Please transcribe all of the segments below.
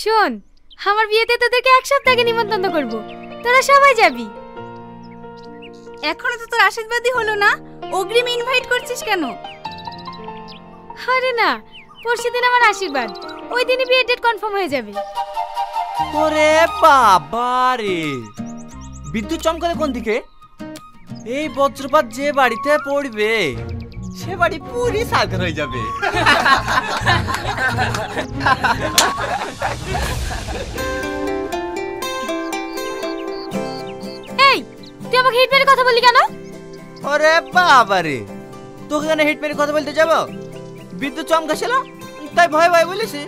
শোন, আমার বিয়েতে তোদেরকে এক সপ্তাহ আগে নিমন্ত্রণ করব, তোরা সবাই যাবি। এখনো তো তোর আশীর্বাদই হলো না, অগ্রিম ইনভাইট করছিস কেন? আরে না, পরশুদিন আমার আশীর্বাদ, ওই দিনই বিয়ের ডেট কনফার্ম হয়ে যাবে। ওরে বাবা রে, বিদ্যুৎ চমকালে কোন দিকে? এই বজ্রপাত যে বাড়িতে পড়বে সে বাড়ি পুরি সাগর হয়ে যাবে। এই, তুই আমাকে হিট মেরে কথা বললি কেন? ওরে বাবা রে, তোকে কেন হিট মেরে কথা বলতে যাব? বিদ্যুৎ চমকাছিল তাই ভয় ভয় বলেছি।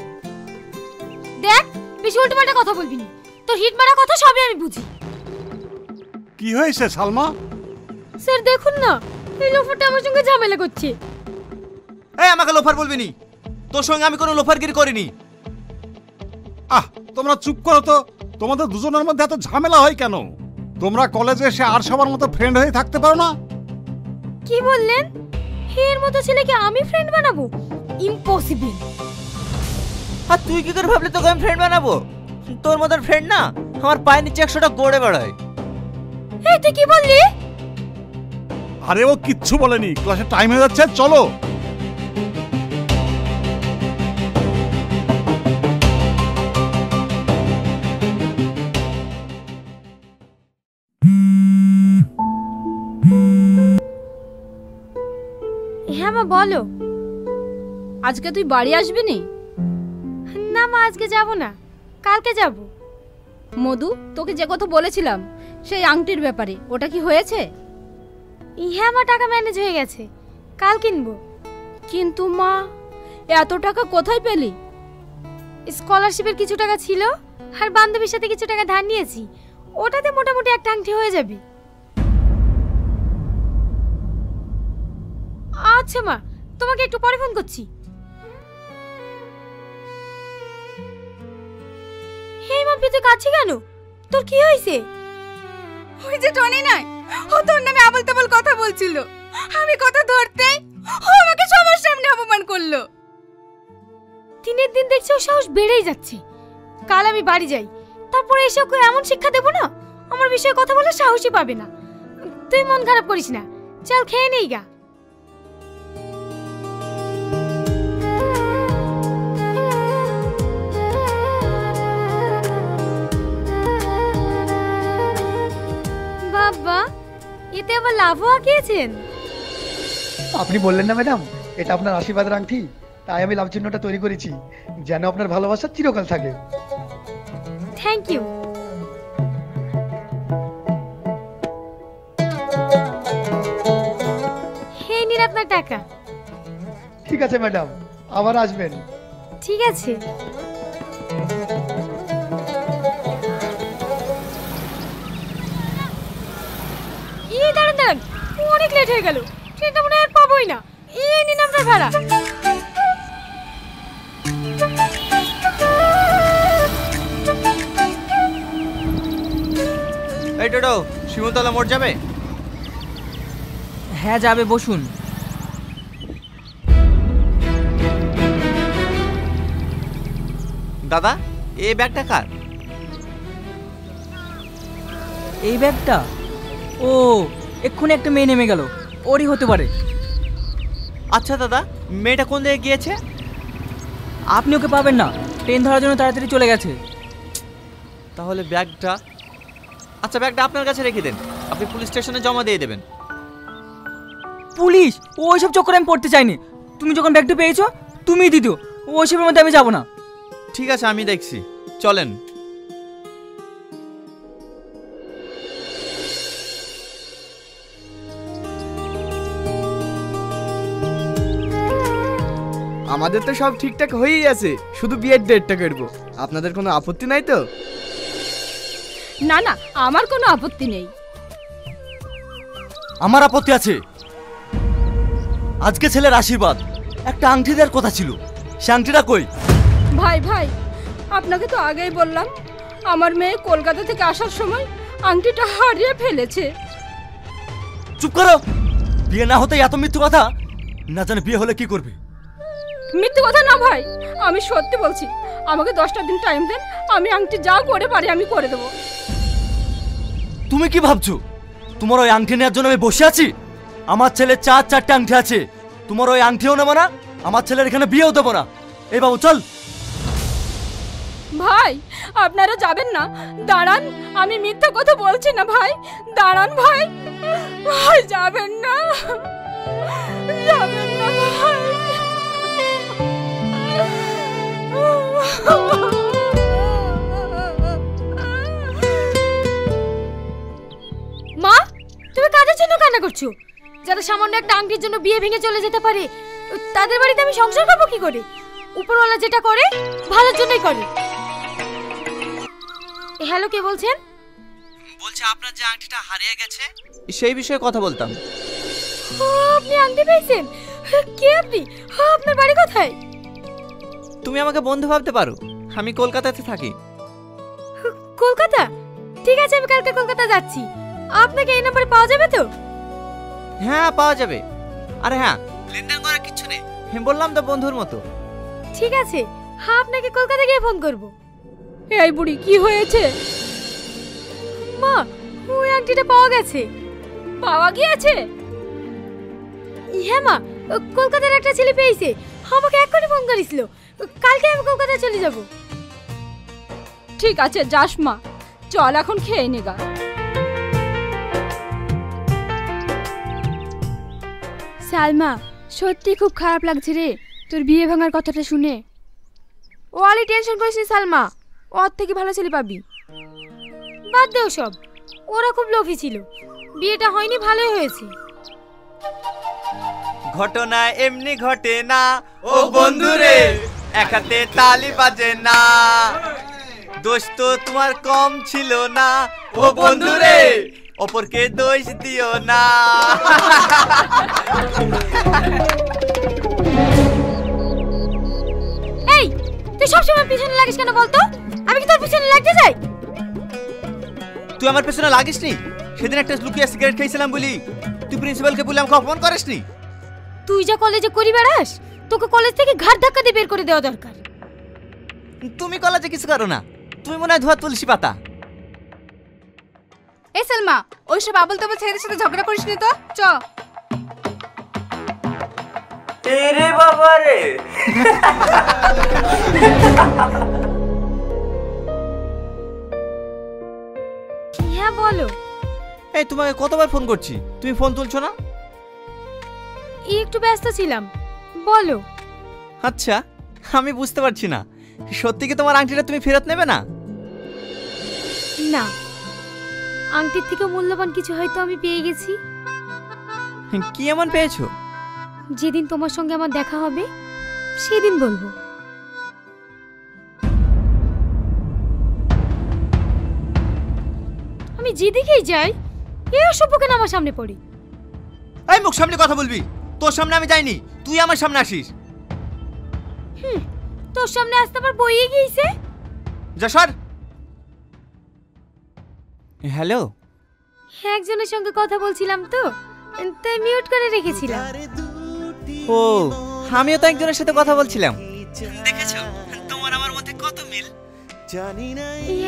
দেখ, বেশি উল্টোপাল্টা কথা বলবি না, তোর হিট মারা কথা সবই আমি বুঝি। কি হয়েছে সালমা? স্যার দেখুন না, এই লোফারটা আমার সঙ্গে ঝামেলা করছে। এই, আমাকে লোফার বলবি নি, তোর সঙ্গে আমি কোনো লোফারগিরি করিনি। তোমরা চুপ করো তো, তোমাদের দুজনের মধ্যে এত ঝামেলা হয় কেন? তোমরা কলেজে এসে আর সবার মতো ফ্রেন্ড হয়ে থাকতে পারো না? কি বললেন? এর মতো ছেলেকে আমি ফ্রেন্ড বানাবো? ইম্পসিবল। আর তুই কি করে ভাবলি তোকে আমি ফ্রেন্ড বানাবো? তোর মতন ফ্রেন্ড না আমার পায়ের নিচে 100টা গড়ে বেড়ায়। এই তুই কি বললি? আরে ও কিচ্ছু বলেনি, ক্লাসে টাইম হয়ে যাচ্ছে, চলো। হ্যাঁ মা, বলো। আজকে তুই বাড়ি আসবি নি? না মা, আজকে যাব না, কালকে যাব। মধু, তোকে যে কথা বলেছিলাম সেই আংটির ব্যাপারে, ওটা কি হয়েছে? হ্যাঁ মা, টাকা ম্যানেজ হয়ে গেছে, কাল কিনবো। কিন্তু মা, এত টাকা কোথায় পেলি? স্কলারশিপের কিছু টাকা ছিল, আর বান্ধবীর সাথে কিছু টাকা ধার নিয়েছি, ওটাতে মোটামুটি একটা আংটি হয়ে যাবে। আচ্ছা মা, তোমাকে একটু পরে ফোন করছি। হেই মা, তুই কাঁদছিস কেন? তোর কি হয়েছে? ওই যে টনি নাই, ও তোর নামে আবল তাবল কথা বলছিল, আমি কথা ধরতেই ও আমাকে সবার সামনে অপমান করলো। দিনের দিন দেখছি ওর সাহস বেড়েই যাচ্ছে। কাল আমি বাড়ি যাই, তারপরে এসে ওকে এমন শিক্ষা দেবো না, আমার বিষয়ে কথা বলার সাহসই পাবে না। তুই মন খারাপ করিস না, চল খেয়ে নেই গা। বাবা, এতে আবার লাভও আঁকিয়েছেন। আপনি বললেন না ম্যাডাম, এটা আপনার আশীর্বাদের আংটি, তাই আমি লাভ চিহ্নটা তৈরি করেছি, যেন আপনার ভালোবাসা চিরকাল থাকে। Thank you. হে নিন আপনার টাকা। ঠিক আছে ম্যাডাম, আবার আসবেন। ঠিক আছে। দাঁড়ান দাঁড়ান, অনেক লেট হয়ে গেল, ট্রেনটা মনে হয় আর পাবোই না। এই নিন আপনার ভাড়া। এই টোটো, শিমুলতলা মোড় যাবে? হ্যাঁ যাবে, বসুন। দাদা, এই ব্যাগটা কার? এই ব্যাগটা? ও, এক্ষুনি একটা মেয়ে নেমে গেল, ওরই হতে পারে। আচ্ছা দাদা, মেয়েটা কোন দিকে গিয়েছে? আপনি ওকে পাবেন না, ট্রেন ধরার জন্য তাড়াতাড়ি চলে গেছে। তাহলে ব্যাগটা? আচ্ছা, ব্যাগটা আপনার কাছে রেখে দেন, আপনি পুলিশ স্টেশনে জমা দিয়ে দেবেন। পুলিশ? ওইসব চক্করে আমি পড়তে চাইনি। তুমি যখন ব্যাগটা পেয়েছো তুমিই দিত, ওইসবের মধ্যে আমি যাবো না। ঠিক আছে, আমি দেখছি, চলেন। আমাদের তো সব ঠিকঠাক হয়েই আছে, শুধু বিয়ের ডেটটা করবো। আপনাদের কোনো আপত্তি নাই তো? না না, আমার কোনো আপত্তি নেই। আমার আপত্তি আছে। আজকে ছেলের আশীর্বাদ, একটা আংটি দেওয়ার কথা ছিল, সে আংটিটা কই? ভাই ভাই, আপনাকে তো আগেই বললাম, আমার মেয়ে কলকাতা থেকে আসার সময় আংটিটা হারিয়ে ফেলেছে। চুপ করো, বিয়ে না হতে এত মিথ্যে কথা। না জানে বিয়ে হলে কি করবে? মিথ্যে কথা না ভাই, আমি সত্যি বলছি। আমাকে 10টা দিন টাইম দেন, আমি আংটি যা করে পারি আমি করে দেবো। তুমি কি ভাবছো তোমার ওই আংটি নেওয়ার জন্য আমি বসে আছি? আমার ছেলে 4-4টে আংটি আছে, তোমার ওই আংটিও নেবো না, আমার ছেলের এখানে বিয়েও দেবো না। এই বাবু চল। ভাই আপনারা যাবেন না, দাঁড়ান, আমি মিথ্যে কথা বলছি না ভাই, দাঁড়ান ভাই, ভাই যাবেন না, যাবেন না ভাই। মা, তুমি কাদের জন্য কান্না করছো? যারা সামান্য একটা আংটির জন্য বিয়ে ভেঙে চলে যেতে পারে, তাদের বাড়িতে আমি সংসার করবো কি করে? উপরওয়ালা যেটা করে ভালোর জন্যই করে। হ্যালো, কে বলছেন? বলছে আপনার যে আংটিটা হারিয়ে গেছে সেই বিষয়ে কথা বলতাম। ও, আপনি আংটি পেয়েছেন? কে আপনি? আপনার বাড়ি কোথায়? তুমি আমাকে বন্ধু ভাবতে পারো, আমি কলকাতাতে থাকি। কলকাতা? ঠিক আছে, আমি কালকে কলকাতা যাচ্ছি। আপনাকে এই নম্বরে পাওয়া যাবে তো? হ্যাঁ পাওয়া যাবে। আরে হ্যাঁ, লেনদেন করার কিছু নেই, আমি বললাম তো বন্ধুর মতো। ঠিক আছে, হ্যাঁ আপনাকে কলকাতা গিয়ে ফোন করব। এই বুড়ি কি হয়েছে? মা, ওই আংটিটা পাওয়া গেছে। পাওয়া গিয়েছে? হ্যাঁ মা, কলকাতার একটা ছেলে পেয়েছে, আমাকে এক্ষুনি ফোন করেছিল। কালকে আমি কলকাতা চলে যাব। ঠিক আছে যাস মা, চল এখন খেয়ে নেগা। সালমা, সত্যি খুব খারাপ লাগছে রে তোর বিয়ে ভাঙার কথাটা শুনে। ও আলি টেনশন করিস নি সালমা, ওর থেকে ভালো ছেলে পাবি। বাদ দেও সব, ওরা খুব লোভী ছিল। বিয়েটা হয়নি, ভালোই হয়েছে। ঘটনা এমনি ঘটে না ও বন্ধুরে, এক হাতে তালি বাজে না, দোষ তো তোমার কম ছিল না ও বন্ধুরে, অপরকে দোষ দিও না। এই, তুই সবসময় পিছনে লাগিস কেন বলতো? আমি কি তোর পিছনে লাগতে যাই? তুই আমার পেছনে লাগিস নি? সেদিন একটা লুকিয়ে সিগারেট খেয়েছিলাম বলি তুই প্রিন্সিপালকে বলে আমাকে অপমান করিসনি? তুই যা কলেজে করি বেড়াস, তোকে কলেজ থেকে ঘাট ধাক্কা দিয়ে বের করে দেওয়া দরকার। তুমি কলেজে কিছু করো না, তুমি মনে হয় ধোয়া তুলসী পাতা। এই সালমা, ওইসব আবল তাবল ছেলেদের সাথে ঝগড়া করিস নি তো, চ। তেরে বাবা রে। হ্যাঁ বলো। এই তোমাকে কতবার ফোন করছি, তুমি ফোন তুলছো না? একটু ব্যস্ত ছিলাম, বলো। আচ্ছা, আমি বুঝতে পারছি না, সত্যি কি তোমার আংটিটা তুমি ফেরত নেবে না? না, আংটির থেকে মূল্যবান কিছু হয়তো আমি পেয়ে গেছি। কি এমন পেয়েছো? যেদিন তোমার সঙ্গে আমার দেখা হবে সেদিন বলবো। আমি যেদিকেই যাই এই অসভ্য কেন আমার সামনে পড়ে। এই মুখ সামনে কথা বলবি, তোর সামনে আমি যাইনি, তুই আমার সামনে আসিস। তোর সামনে আসতে আবার বইয়ে গিয়েছে। যা সর। হ্যালো, একজনের সঙ্গে কথা বলছিলাম তো, তাই মিউট করে রেখেছিলাম। ও আমিও তো একজনের সাথে কথা বলছিলাম। দেখেছো তোমার আমার মধ্যে কত মিল।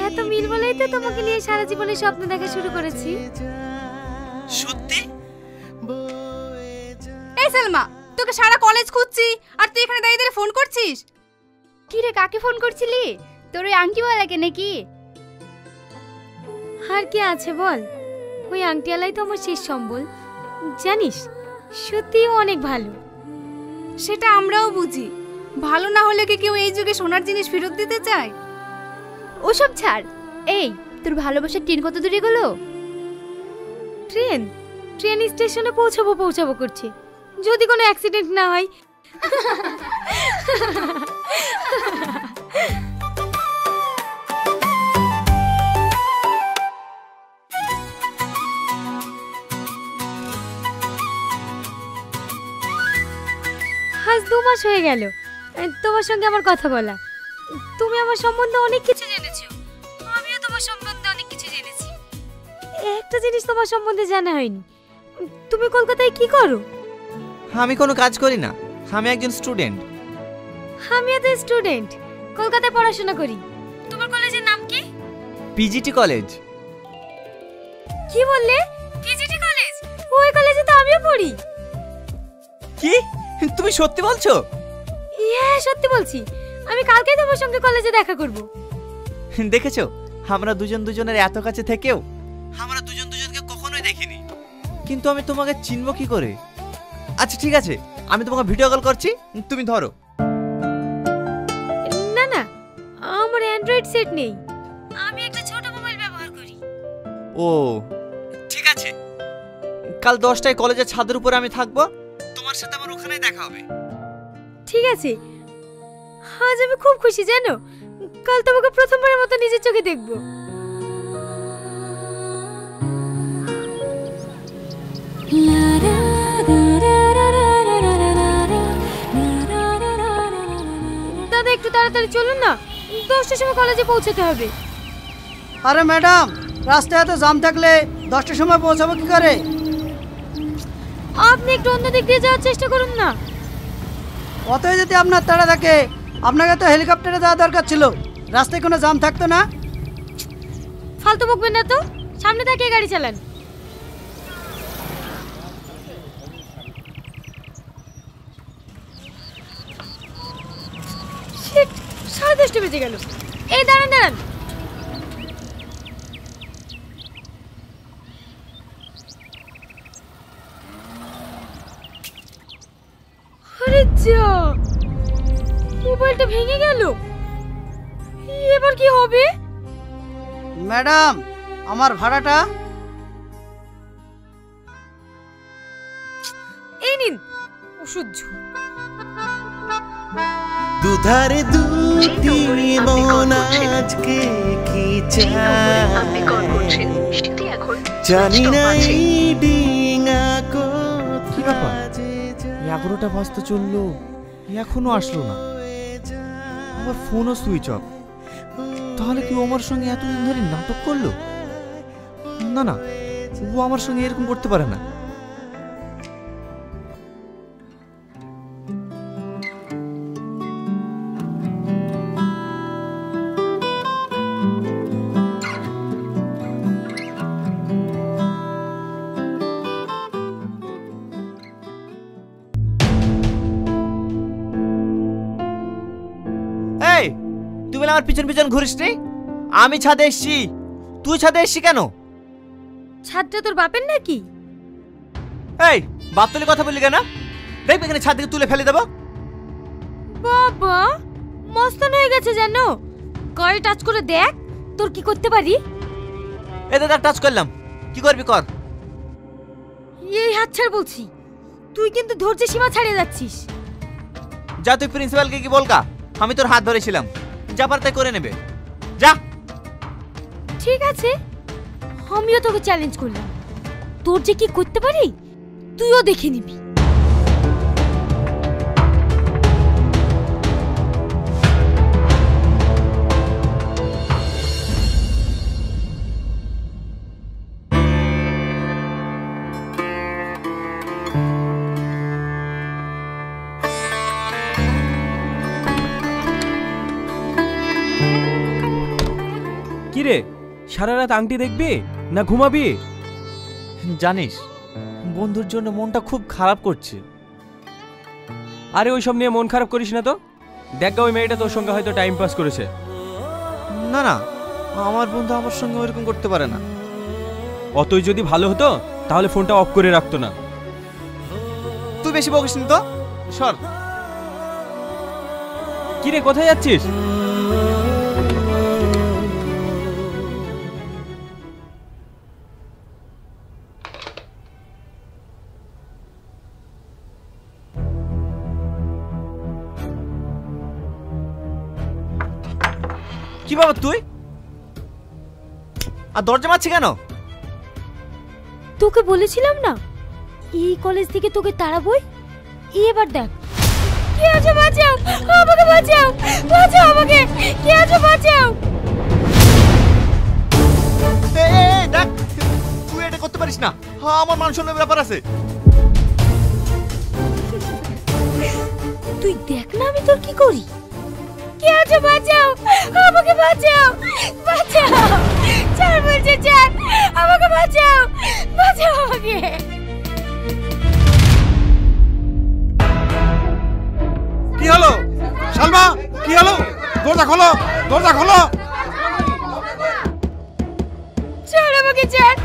এত মিল বলেই তো তোমাকে নিয়ে সারা জীবনে স্বপ্ন দেখা শুরু করেছি। সত্যি? এই সালমা, তোকে সারা কলেজ খুঁজছি আর তুই এখানে দাঁড়িয়ে দাঁড়িয়ে ফোন করছিস। কি রে, কাকে ফোন করছিলি? তোর ওই আংটিওয়ালাকে নাকি? আর কি আছে বল, ওই আংটিওয়ালাই তো আমার শেষ সম্বল। জানিস, সত্যিই অনেক ভালো। সেটা আমরাও বুঝি, ভালো না হলে কি কেউ এই যুগে সোনার জিনিস ফেরত দিতে চায়? ওসব ছাড়। এই, তোর ভালোবাসার ট্রেন কত দূরে গেল? ট্রেন স্টেশনে পৌঁছাবো করছে, যদি কোনো অ্যাক্সিডেন্ট না হয়। আজ 2 মাস হয়ে গেল তোমার সঙ্গে আমার কথা বলা। তুমি আমার সম্বন্ধে অনেক কিছু জেনেছো, আমিও তোমার সম্বন্ধে অনেক কিছু জেনেছি। একটা জিনিস তোমার সম্বন্ধে জানা হয়নি, তুমি কলকাতায় কি করো? আমি কোনো কাজ করি না, আমি একজন স্টুডেন্ট। আমিও তো স্টুডেন্ট, কলকাতায় পড়াশোনা করি। তোমার কলেজের নাম কি? PGT college. কি বললে? PGT college? ওই কলেজে তো আমিও পড়ি। কি তুমি সত্যি বলছো? হ্যাঁ সত্যি বলছি, আমি কালকেই তোমার সঙ্গে কলেজে দেখা করব। দেখেছো, আমরা দুজন দুজনের এত কাছে থেকেও আমরা দুজন দুজনকে কখনোই দেখিনি, কিন্তু আমি তোমাকে চিনবো কি করে? আচ্ছা ঠিক আছে, আমি তোমাকে ভিডিও কল করছি, তুমি ধরো। না না, আমার অ্যান্ড্রয়েড সেট নেই, আমি একটা ছোট মোবাইল ব্যবহার করি। ও ঠিক আছে, কাল 10টায় কলেজের ছাদের উপরে আমি থাকবো, তোমার সাথে আমার ওখানেই দেখা হবে। ঠিক আছে, আজ আমি খুব খুশি জানো, কাল তোমাকে প্রথমবারের মতো নিজের চোখে দেখবো। দাদা একটু তাড়াতাড়ি চলুন না, 10টার সময় কলেজে পৌঁছাতে হবে। আরে ম্যাডাম, রাস্তায় তো জাম থাকলে 10টার সময় পৌঁছাবো কি করে? আপনি একটু অন্য দিক দিয়ে যাওয়ার চেষ্টা করুন না। অতই যদি আপনার তাড়া থাকে, আপনাকে তো হেলিকপ্টারে যাওয়া দরকার ছিল, রাস্তায় কোনো জাম থাকতো না। ফালতু বকবেন না তো, সামনে তাকিয়ে গাড়ি চালান। শিট, 10:30 বেজে গেল। এই দাঁড়ান দাঁড়ান, আরে যা, মোবাইলটা ভেঙে গেল, এবার কি হবে? ম্যাডাম, আমার ভাড়াটা? এই নিন, অসহ্য। দুধারে দুটি মন আজকে কি চায়, জানি না এই ডিঙা কি ব্যাপার, 11টা বাজতে চললো, এখনো আসলো না, আমার ফোনও সুইচ অফ। তাহলে কি ও আমার সঙ্গে এতদিন ধরে নাটক করলো? না না, ও আমার সঙ্গে এরকম করতে পারে না। এই, তুই বলে আমার পিছন পিছন ঘুরিস নি? আমি ছাদে এসছি, তুই ছাদে এসছি কেন? ছাদটা তোর বাপের নাকি? এই, বাপ তুলে কথা বললি কেন? দেখবি এখানে ছাদ থেকে তুলে ফেলে দেবো। বাবা মস্তান হয়ে গেছে জানো, গায়ে টাচ করে দেখ তোর কি করতে পারি। এতে দেখ টাচ করলাম, কি করবি কর। এই হাত ছাড় বলছি, তুই কিন্তু ধৈর্যের সীমা ছাড়িয়ে যাচ্ছিস। যা তুই প্রিন্সিপালকে কি বলকা, আমি তোর হাত ধরেছিলাম, যা পার তাই করে নেবে, যা। ঠিক আছে, আমিও তোকে চ্যালেঞ্জ করলাম, তোর যে কি করতে পারি তুইও দেখে নিবি। কিরে, সারা রাত আংটি দেখবি না ঘুমাবি? জানিস, বন্ধুর জন্য মনটা খুব খারাপ করছে। আরে ওইসব নিয়ে মন খারাপ করিস না তো, দেখ ওই মেয়েটা তোর সঙ্গে হয়তো টাইম পাস করেছে। না না, আমার বন্ধু আমার সঙ্গে ওইরকম করতে পারে না। অতই যদি ভালো হতো তাহলে ফোনটা অফ করে রাখতো না। তুই বেশি বকিস না তো, সর। কিরে, কোথায় যাচ্ছিস? কি বাবা তুই, আর দরজা মারছি কেন? তোকে বলেছিলাম না এই কলেজ থেকে তোকে তাড়াবই, এবার দেখ। কে আছে, বাঁচাও আমাকে, বাঁচাও বাঁচাও আমাকে, কে আছে বাঁচাও। দেখ, তুই এটা করতে পারিস না, আমার মান সম্মানের ব্যাপার আছে। তুই দেখ না আমি তোর কি করি। কে আছে? বাঁচাও, আমাকে বাঁচাও, বাঁচাও, ছাড় বলছে, ছাড় আমাকে, বাঁচাও, বাঁচাও আমাকে। কি হলো সালমা, কি হলো? দরজা খোলো, দরজা খোলো। ছাড় আমাকে, ছাড়,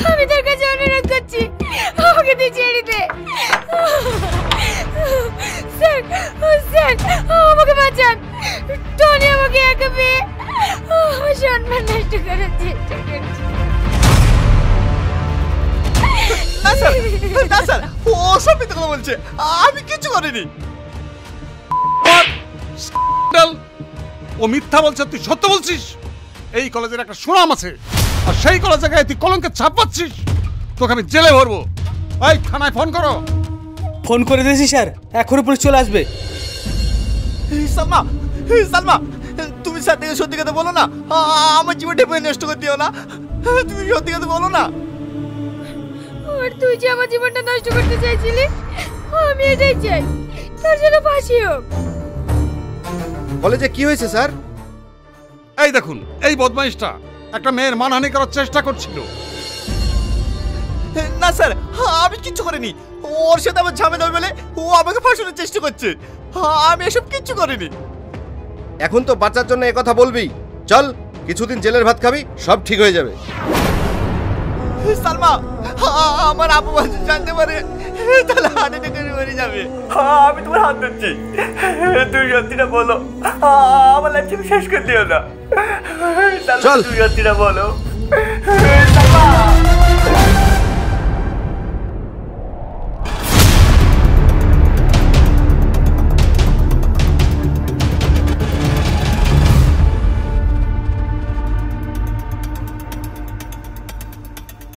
আমি তোর কাছে অনুরোধ করছি, আমাকে তুই ছেড়ে দে। স্যার, স্যার, আমাকে বাঁচান, টনি আমাকে একা পেয়ে আমার সম্মান নষ্ট করার চেষ্টা করছে। না স্যার, না স্যার, ও সব মিথ্যা কথা বলছে, আমি কিছু করিনি। ও মিথ্যা বলছে, তুই সত্য বলছিস। এই কলেজের একটা সুনাম আছে, আর সেই কলেজে গায়ে তুই কলঙ্কের ছাপ পাচ্ছিস। তোকে আমি জেলে ভরবো। এই থানায় ফোন করো। ফোন করে দিয়েছি স্যার, এখনই পুলিশ চলে আসবে। সালমা, সালমা, তুমি স্যার থেকে সত্যি কথা বলো না, আমার জীবনটা নষ্ট করে দিও না, তুমি সত্যি কথা বলো না। আর তুই যে আমার জীবনটা নষ্ট করতে চাইছিলি, আমি এটাই চাই, তোর জন্য ফাঁসি হোক। কলেজে কি হয়েছে স্যার? এই দেখুন, এই বদমাইশটা একটা মেয়ের মানহানি করার চেষ্টা করছিল। না স্যার, আমি কিচ্ছু করিনি, ওর সাথে আমার ঝামেলা হবে বলে ও আমাকে ফাঁসানোর চেষ্টা করছে, আমি এসব কিচ্ছু করিনি। এখন তো বাঁচার জন্য একথা বলবি, চল কিছুদিন জেলের ভাত খাবি, সব ঠিক হয়ে যাবে। সালমা, আমার আপু জানতে পারে তাহলে হার্ট অ্যাটাক করে মরে যাবে। আমি তোমার হাত ধরছি, তুই সত্যিটা বলো, আমার লাইফ শেষ করে দিও না। চল, তুই সত্যিটা বলো সালমা।